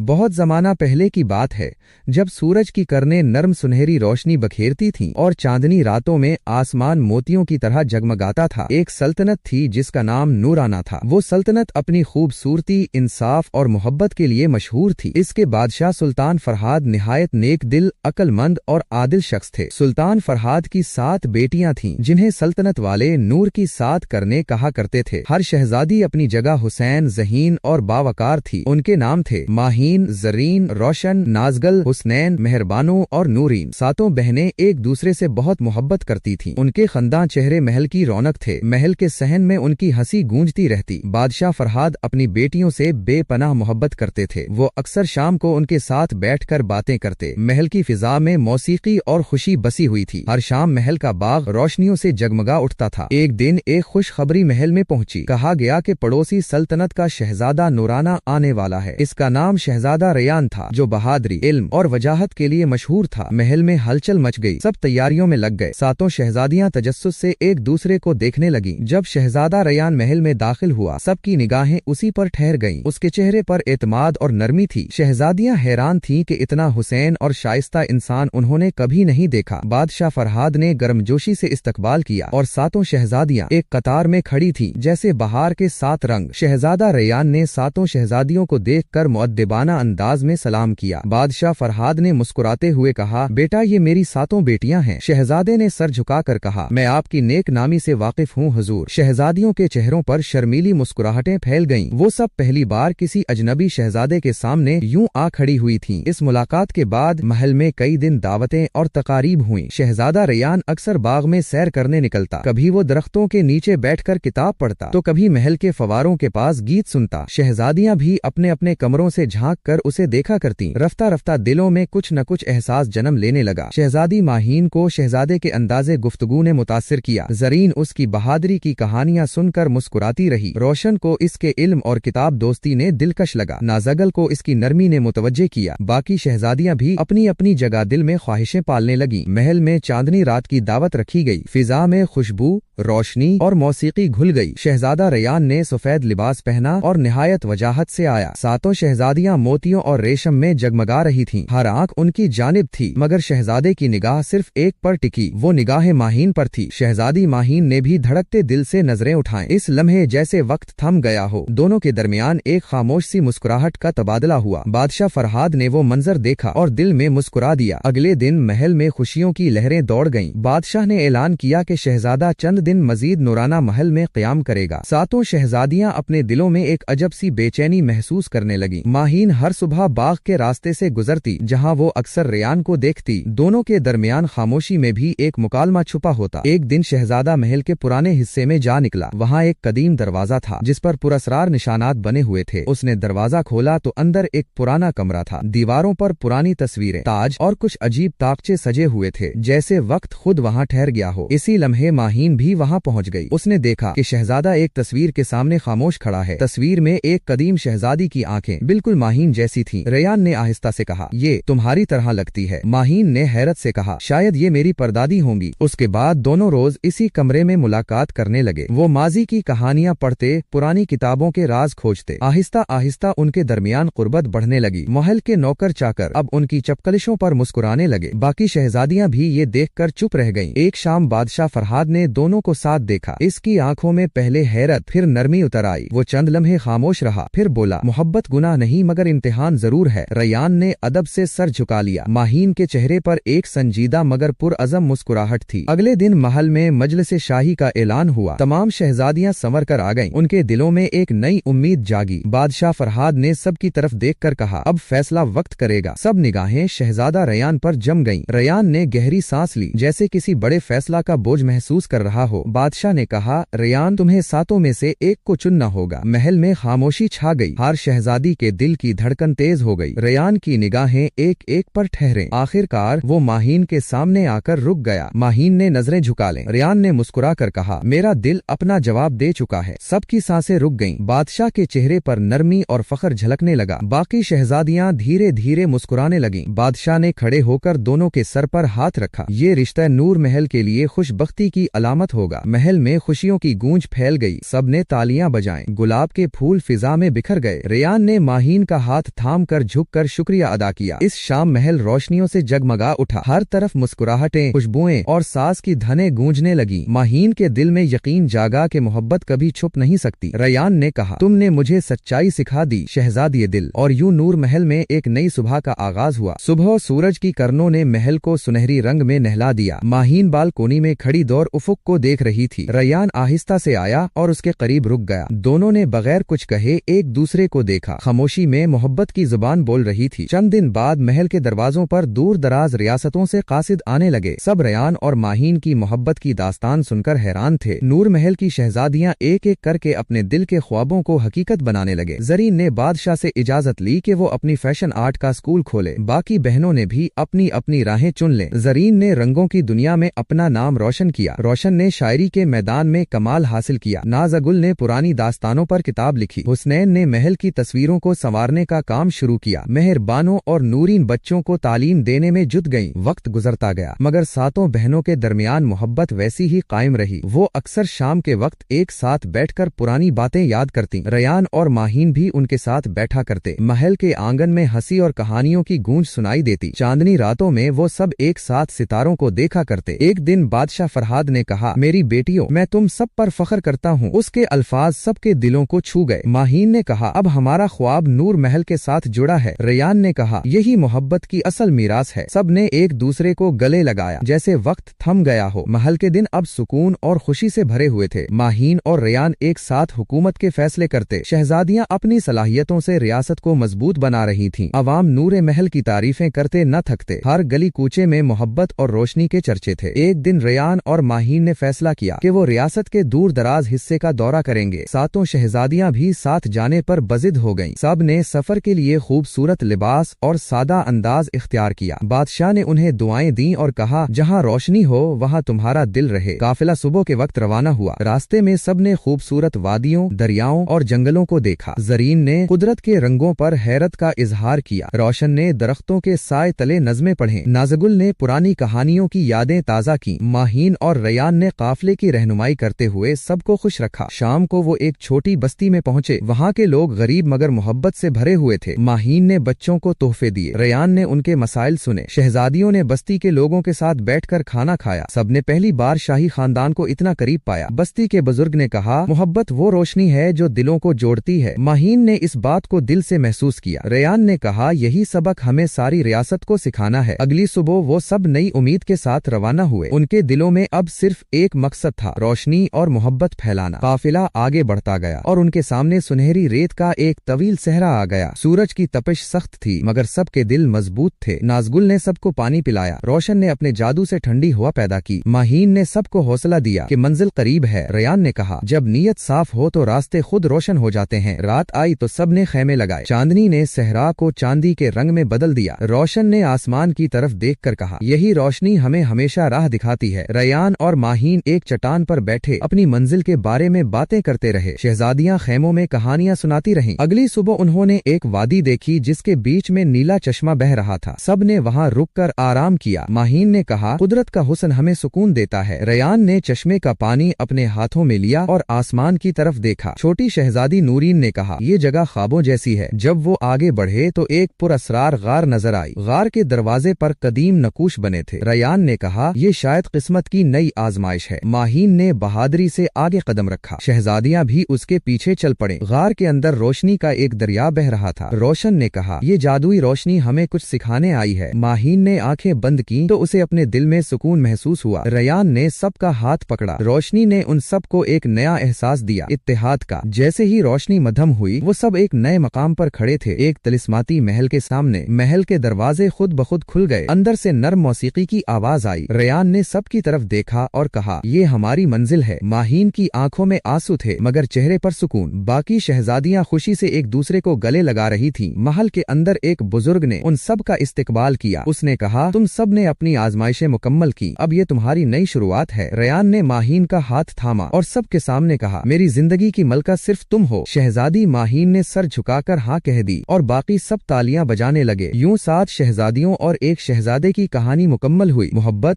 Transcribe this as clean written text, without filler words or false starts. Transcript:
بہت زمانہ پہلے کی بات ہے جب سورج کی کرنیں نرم سنہری روشنی بکھیرتی تھیں اور چاندنی راتوں میں آسمان موتیوں کی طرح جگمگاتا تھا۔ ایک سلطنت تھی جس کا نام نورانہ تھا۔ وہ سلطنت اپنی خوبصورتی، انصاف اور محبت کے لیے مشہور تھی۔ اس کے بادشاہ سلطان فرہاد نہایت نیک دل، عقل مند اور عادل شخص تھے۔ سلطان فرہاد کی 7 بیٹیاں تھیں جنہیں سلطنت والے نور کی 7 کرنیں کہا کرتے تھے۔ ہر شہزادی اپنی جگہ حسین، ذہین اور باوقار تھی۔ ان کے نام تھے ماہین، زرین، روشن، نازگل، حسنین، مہربانو اور نورین۔ 7 بہنیں ایک دوسرے سے بہت محبت کرتی تھیں۔ ان کے خنداں چہرے محل کی رونق تھے۔ محل کے صحن میں ان کی ہنسی گونجتی رہتی۔ بادشاہ فرہاد اپنی بیٹیوں سے بے پناہ محبت کرتے تھے۔ وہ اکثر شام کو ان کے ساتھ بیٹھ کر باتیں کرتے۔ محل کی فضا میں موسیقی اور خوشی بسی ہوئی تھی۔ ہر شام محل کا باغ روشنیوں سے جگمگا اٹھتا تھا۔ ایک دن ایک خوشخبری محل میں پہنچی۔ کہا گیا کہ پڑوسی سلطنت کا شہزادہ نورانہ آنے والا ہے۔ اس کا نام شہزادہ ریان تھا جو بہادری، علم اور وجاہت کے لیے مشہور تھا۔ محل میں ہلچل مچ گئی۔ سب تیاریوں میں لگ گئے۔ 7 شہزادیاں تجسس سے ایک دوسرے کو دیکھنے لگیں۔ جب شہزادہ ریان محل میں داخل ہوا سب کی نگاہیں اسی پر ٹھہر گئیں۔ اس کے چہرے پر اعتماد اور نرمی تھی۔ شہزادیاں حیران تھیں کہ اتنا حسین اور شائستہ انسان انہوں نے کبھی نہیں دیکھا۔ بادشاہ فرہاد نے گرمجوشی سے استقبال کیا اور 7 شہزادیاں ایک قطار میں کھڑی تھیں جیسے بہار کے 7 رنگ۔ شہزادہ ریان نے 7 شہزادیوں کو دیکھ کر مؤدبانہ انداز میں سلام کیا۔ بادشاہ فرہاد نے مسکراتے ہوئے کہا، بیٹا یہ میری 7 بیٹیاں ہیں۔ شہزادے نے سر جھکا کر کہا، میں آپ کی نیک نامی سے واقف ہوں حضور۔ شہزادیوں کے چہروں پر شرمیلی مسکراہٹیں پھیل گئیں۔ وہ سب پہلی بار کسی اجنبی شہزادے کے سامنے یوں آ کھڑی ہوئی تھیں۔ اس ملاقات کے بعد محل میں کئی دن دعوتیں اور تقاریب ہوئیں۔ شہزادہ ریان اکثر باغ میں سیر کرنے نکلتا۔ کبھی وہ درختوں کے نیچے بیٹھ کر کتاب پڑھتا تو کبھی محل کے فواروں کے پاس گیت سنتا۔ شہزادیاں بھی اپنے اپنے کمروں سے جھانک کر اسے دیکھا کرتیں۔ رفتہ رفتہ دلوں میں کچھ نہ کچھ احساس جنم لینے لگا۔ شہزادی ماہین کو شہزادے کے انداز گفتگو نے متاثر کیا۔ زرین اس کی بہادری کی کہانیاں سن کر مسکراتی رہی۔ روشن کو اس کے علم اور کتاب دوستی نے دلکش لگا۔ نازگل کو اس کی نرمی نے متوجہ کیا۔ باقی شہزادیاں بھی اپنی اپنی جگہ دل میں خواہشیں پالنے لگیں۔ محل میں چاندنی رات کی دعوت رکھی گئی۔ فضا میں خوشبو، روشنی اور موسیقی گھل گئی۔ شہزادہ ریان نے سفید لباس پہنا اور نہایت وجاہت سے آیا۔ 7 شہزادیاں موتیوں اور ریشم میں جگمگا رہی تھیں۔ ہر آنکھ ان کی جانب تھی مگر شہزادے کی نگاہ صرف ایک پر ٹکی۔ وہ نگاہ ماہین پر تھی۔ شہزادی ماہین نے بھی دھڑکتے دل سے نظریں اٹھائیں۔ اس لمحے جیسے وقت تھم گیا ہو۔ دونوں کے درمیان ایک خاموش سی مسکراہٹ کا تبادلہ ہوا۔ بادشاہ فرہاد نے وہ منظر دیکھا اور دل میں مسکرا دیا۔ اگلے دن محل میں خوشیوں کی لہریں دوڑ گئیں۔ بادشاہ نے اعلان کیا کہ شہزادہ چند دن مزید نورانہ محل میں قیام کرے گا۔ 7 شہزادیاں اپنے دلوں میں ایک عجب سی بے چینی محسوس کرنے لگیں۔ ماہین ہر صبح باغ کے راستے سے گزرتی جہاں وہ اکثر ریان کو دیکھتی۔ دونوں کے درمیان خاموشی میں بھی ایک مکالمہ چھپا ہوتا۔ ایک دن شہزادہ محل کے پرانے حصے میں جا نکلا۔ وہاں ایک قدیم دروازہ تھا جس پر پراسرار نشانات بنے ہوئے تھے۔ اس نے دروازہ کھولا تو اندر ایک پرانا کمرہ تھا۔ دیواروں پر پرانی تصویریں، تاج اور کچھ عجیب طاقچے سجے ہوئے تھے جیسے وقت خود وہاں ٹھہر گیا ہو۔ اسی لمحے ماہین بھی وہاں پہنچ گئی۔ اس نے دیکھا کہ شہزادہ ایک تصویر کے سامنے خاموش کھڑا ہے۔ تصویر میں ایک قدیم شہزادی کی آنکھیں بالکل ماہین جیسی تھیں۔ ریان نے آہستہ سے کہا، یہ تمہاری طرح لگتی ہے۔ ماہین نے حیرت سے کہا، شاید یہ میری پردادی ہوں گی۔ اس کے بعد دونوں روز اسی کمرے میں ملاقات کرنے لگے۔ وہ ماضی کی کہانیاں پڑھتے، پرانی کتابوں کے راز کھوجتے۔ آہستہ آہستہ ان کے درمیان قربت بڑھنے لگی۔ محل کے نوکر چاکر اب ان کی چپکلشوں پر مسکرانے لگے۔ باقی شہزادیاں بھی یہ دیکھ کر چپ رہ گئیں۔ ایک شام بادشاہ فرہاد نے دونوں کو ساتھ دیکھا۔ اس کی آنکھوں میں پہلے حیرت پھر نرمی اتر آئی۔ وہ چند لمحے خاموش رہا پھر بولا، محبت گناہ نہیں مگر امتحان ضرور ہے۔ ریان نے ادب سے سر جھکا لیا۔ ماہین کے چہرے پر ایک سنجیدہ مگر پرعزم مسکراہٹ تھی۔ اگلے دن محل میں مجلس شاہی کا اعلان ہوا۔ تمام شہزادیاں سنور کر آ گئیں۔ ان کے دلوں میں ایک نئی امید جاگی۔ بادشاہ فرہاد نے سب کی طرف دیکھ کر کہا، اب فیصلہ وقت کرے گا۔ سب نگاہیں شہزادہ ریان پر جم گئیں۔ ریان نے گہری سانس لی جیسے کسی بڑے فیصلہ کا بوجھ محسوس کر رہا ہو۔ بادشاہ نے کہا، ریان تمہیں 7 میں سے ایک کو چننا ہوگا۔ محل میں خاموشی چھا گئی۔ ہر شہزادی کے دل کی دھڑکن تیز ہو گئی۔ ریان کی نگاہیں ایک ایک پر ٹھہریں۔ آخر کار وہ ماہین کے سامنے آ کر رک گیا۔ ماہین نے نظریں جھکا لیں۔ ریان نے مسکرا کر کہا، میرا دل اپنا جواب دے چکا ہے۔ سب کی سانسیں رک گئیں۔ بادشاہ کے چہرے پر نرمی اور فخر جھلکنے لگا۔ باقی شہزادیاں دھیرے دھیرے مسکرانے لگیں۔ بادشاہ نے کھڑے ہو کر دونوں کے سر پر ہاتھ رکھا۔ یہ رشتہ نور محل کے لیے خوش بختی کی علامت ہوگا۔ محل میں خوشیوں کی گونج پھیل گئی، سب نے تالیاں بجائیں، گلاب کے پھول فضا میں بکھر گئے۔ ریان نے ماہین کا ہاتھ تھام کر جھک کر شکریہ ادا کیا۔ اس شام محل روشنیوں سے جگمگا اٹھا، ہر طرف مسکراہٹیں، خوشبوئیں اور ساز کی دھنیں گونجنے لگی۔ ماہین کے دل میں یقین جاگا کہ محبت کبھی چھپ نہیں سکتی۔ ریان نے کہا، تم نے مجھے سچائی سکھا دی شہزادی دل۔ اور یوں نور محل میں ایک نئی صبح کا آغاز ہوا۔ صبح سورج کی کرنوں نے محل کو سنہری رنگ میں نہلا دیا۔ ماہین بالکونی میں کھڑی دور افق کو دیکھ رہی تھی۔ ریان آہستہ سے آیا اور اس کے قریب رک گیا۔ دونوں نے بغیر کچھ کہے ایک دوسرے کو دیکھا۔ خاموشی میں محبت کی زبان بول رہی تھی۔ چند دن بعد محل کے دروازوں پر دور دراز ریاستوں سے قاصد آنے لگے۔ سب ریان اور ماہین کی محبت کی داستان سن کر حیران تھے۔ نور محل کی شہزادیاں ایک ایک کر کے اپنے دل کے خوابوں کو حقیقت بنانے لگے۔ زرین نے بادشاہ سے اجازت لی کہ وہ اپنی فیشن آرٹ کا اسکول کھولے۔ باقی بہنوں نے بھی اپنی اپنی راہیں چن لیں۔ زرین نے رنگوں کی دنیا میں اپنا نام روشن کیا۔ روشن نے شاعری کے میدان میں کمال حاصل کیا۔ نازگل نے پرانی داستانوں پر کتاب لکھی۔ حسنین نے محل کی تصویروں کو سنوارنے کا کام شروع کیا۔ مہر بانو اور نورین بچوں کو تعلیم دینے میں جٹ گئیں۔ وقت گزرتا گیا مگر ساتوں بہنوں کے درمیان محبت ویسی ہی قائم رہی۔ وہ اکثر شام کے وقت ایک ساتھ بیٹھ کر پرانی باتیں یاد کرتی۔ ریان اور ماہین بھی ان کے ساتھ بیٹھا کرتے۔ محل کے آنگن میں ہنسی اور کہانیوں کی گونج سنائی دیتی۔ چاندنی راتوں میں وہ سب ایک ساتھ ستاروں کو دیکھا کرتے۔ ایک دن بادشاہ فرہاد نے کہا، میری بیٹیوں، میں تم سب پر فخر کرتا ہوں۔ اس کے الفاظ سب کے دلوں کو چھو گئے۔ ماہین نے کہا، اب ہمارا خواب نور محل کے ساتھ جڑا ہے۔ ریان نے کہا، یہی محبت کی اصل میراث ہے۔ سب نے ایک دوسرے کو گلے لگایا جیسے وقت تھم گیا ہو۔ محل کے دن اب سکون اور خوشی سے بھرے ہوئے تھے۔ ماہین اور ریان ایک ساتھ حکومت کے فیصلے کرتے۔ شہزادیاں اپنی صلاحیتوں سے ریاست کو مضبوط بنا رہی تھیں۔ عوام نور محل کی تعریفیں کرتے نہ تھکتے۔ ہر گلی کوچے میں محبت اور روشنی کے چرچے تھے۔ ایک دن ریان اور ماہین نے فیصلہ کیا کہ وہ ریاست کے دور دراز حصے کا دورہ کریں گے۔ ساتوں شہزادیاں بھی ساتھ جانے پر بضد ہو گئیں۔ سب نے سفر کے لیے خوبصورت لباس اور سادہ انداز اختیار کیا۔ بادشاہ نے انہیں دعائیں دیں اور کہا، جہاں روشنی ہو وہاں تمہارا دل رہے۔ قافلہ صبح کے وقت روانہ ہوا۔ راستے میں سب نے خوبصورت وادیوں، دریاؤں اور جنگلوں کو دیکھا۔ زرین نے قدرت کے رنگوں پر حیرت کا اظہار کیا۔ روشن نے درختوں کے سائے تلے نظمیں پڑھیں۔ نازگل نے پرانی کہانیوں کی یادیں تازہ کیں۔ ماہین اور ریان نے قافلے کی رہنمائی کرتے ہوئے سب کو خوش رکھا۔ شام کو وہ ایک چھوٹی بستی میں پہنچے۔ وہاں کے لوگ غریب مگر محبت سے بھرے ہوئے تھے۔ ماہین نے بچوں کو تحفے دیے۔ ریان نے ان کے مسائل سنے۔ شہزادیوں نے بستی کے لوگوں کے ساتھ بیٹھ کر کھانا کھایا۔ سب نے پہلی بار شاہی خاندان کو اتنا قریب پایا۔ بستی کے بزرگ نے کہا، محبت وہ روشنی ہے جو دلوں کو جوڑتی ہے۔ ماہین نے اس بات کو دل سے محسوس کیا۔ ریان نے کہا، یہی سبق ہمیں ساری ریاست کو سکھانا ہے۔ اگلی صبح وہ سب نئی امید کے ساتھ روانہ ہوئے۔ ان کے دلوں میں اب صرف ایک مقصد تھا، روشنی اور محبت پھیلانا۔ قافلہ آگے بڑھتا گیا اور ان کے سامنے سنہری ریت کا ایک طویل صحرا آ گیا۔ سورج کی تپش سخت تھی مگر سب کے دل مضبوط تھے۔ نازگل نے سب کو پانی پلایا۔ روشن نے اپنے جادو سے ٹھنڈی ہوا پیدا کی۔ ماہین نے سب کو حوصلہ دیا کہ منزل قریب ہے۔ ریان نے کہا، جب نیت صاف ہو تو راستے خود روشن ہو جاتے ہیں۔ رات آئی تو سب نے خیمے لگائے۔ چاندنی نے صحرا کو چاندی کے رنگ میں بدل دیا۔ روشن نے آسمان کی طرف دیکھ کر کہا، یہی روشنی ہمیں ہمیشہ راہ دکھاتی ہے۔ ریان اور ماہین ایک چٹان پر بیٹھے اپنی منزل کے بارے میں باتیں کرتے رہے۔ شہزادیاں خیموں میں کہانیاں سناتی رہیں۔ اگلی صبح انہوں نے ایک وادی دیکھی جس کے بیچ میں نیلا چشمہ بہ رہا تھا۔ سب نے وہاں رک کر آرام کیا۔ ماہین نے کہا، قدرت کا حسن ہمیں سکون دیتا ہے۔ ریان نے چشمے کا پانی اپنے ہاتھوں میں لیا اور آسمان کی طرف دیکھا۔ چھوٹی شہزادی نورین نے کہا، یہ جگہ خوابوں جیسی ہے۔ جب وہ آگے بڑھے تو ایک پر اسرار غار نظر آئی۔ غار کے دروازے پر قدیم نقوش بنے تھے۔ ریان نے کہا، یہ شاید قسمت کی نئی آزمائش ہے۔ ماہین نے بہادری سے آگے قدم رکھا۔ شہزادیاں بھی اس کے پیچھے چل پڑیں۔ غار کے اندر روشنی کا ایک دریا بہ رہا تھا۔ روشن نے کہا، یہ جادوئی روشنی ہمیں کچھ سکھانے آئی ہے۔ ماہین نے آنکھیں بند کی تو اسے اپنے دل میں سکون محسوس ہوا۔ ریان نے سب کا ہاتھ پکڑا۔ روشنی نے ان سب کو ایک نیا احساس دیا، اتحاد کا۔ جیسے ہی روشنی مدھم ہوئی وہ سب ایک نئے مقام پر کھڑے تھے، ایک طلسماتی محل کے سامنے۔ محل کے دروازے خود بخود کھل گئے۔ اندر سے نرم موسیقی کی آواز آئی۔ ریان نے سب کی طرف دیکھا اور کہا، یہ ہماری منزل ہے۔ ماہین کی آنکھوں میں آنسو تھے مگر چہرے پر سکون۔ باقی شہزادیاں خوشی سے ایک دوسرے کو گلے لگا رہی تھیں۔ محل کے اندر ایک بزرگ نے ان سب کا استقبال کیا۔ اس نے کہا، تم سب نے اپنی آزمائشیں مکمل کی، اب یہ تمہاری نئی شروعات ہے۔ ریان نے ماہین کا ہاتھ تھاما اور سب کے سامنے کہا، میری زندگی کی ملکہ صرف تم ہو۔ شہزادی ماہین نے سر جھکا کر ہاں کہہ دی اور باقی سب تالیاں بجانے لگے۔ یوں 7 شہزادیوں اور ایک شہزادے کی کہانی مکمل ہوئی۔ محبت،